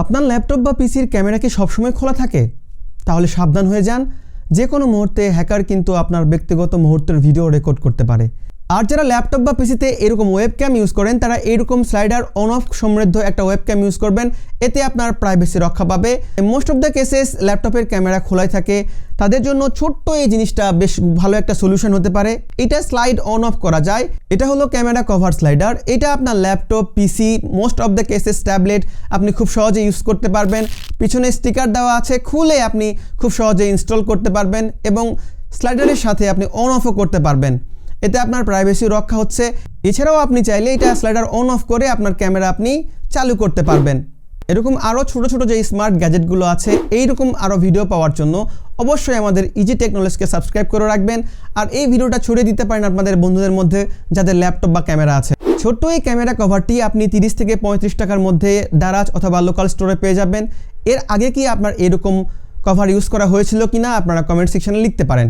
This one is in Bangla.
আপনার ল্যাপটপ বা পিসির ক্যামেরা কি সবসময় খোলা থাকে? তাহলে সাবধান হয়ে যান, যে কোনো মুহূর্তে হ্যাকার কিন্তু আপনার ব্যক্তিগত মুহূর্তের ভিডিও রেকর্ড করতে পারে। আর যারা ল্যাপটপ বা পিসিতে এরকম ওয়েবক্যাম ইউজ করেন তারা এরকম স্লাইডার অন অফ সমৃদ্ধ একটা ওয়েবক্যাম ইউজ করবেন, এতে আপনার প্রাইভেসি রক্ষা পাবে। মোস্ট অফ দ্য কেসেস ল্যাপটপের ক্যামেরা খোলাই থাকে, তাদের জন্য ছোট্ট এই জিনিসটা বেশ ভালো একটা সলিউশন হতে পারে। এটা স্লাইড অন অফ করা যায়। এটা হলো ক্যামেরা কভার স্লাইডার। এটা আপনার laptop, PC, most of the cases tablet আপনি খুব সহজে ইউজ করতে পারবেন। পিছনে স্টিকার দেওয়া আছে, খুলে আপনি খুব সহজে ইনস্টল করতে পারবেন এবং স্লাইডারের সাথে আপনি অন অফও করতে পারবেন। এতে আপনার প্রাইভেসি রক্ষা হচ্ছে। এছাড়াও আপনি চাইলে এটা স্লাইডার অন অফ করে আপনার ক্যামেরা আপনি চালু করতে পারবেন। এরকম আরও ছোট ছোট যে স্মার্ট গ্যাজেটগুলো আছে এইরকম আরও ভিডিও পাওয়ার জন্য অবশ্যই আমাদের ইজি টেকনোলজিকে সাবস্ক্রাইব করে রাখবেন। আর এই ভিডিওটা ছড়িয়ে দিতে পারেন আপনাদের বন্ধুদের মধ্যে যাদের ল্যাপটপ বা ক্যামেরা আছে। ছোট্ট এই ক্যামেরা কভারটি আপনি 30 থেকে 35 টাকার মধ্যে দারাজ অথবা লোকাল স্টোরে পেয়ে যাবেন। এর আগে কি আপনার এরকম কভার ইউজ করা হয়েছিল কিনা আপনারা কমেন্ট সেকশনে লিখতে পারেন।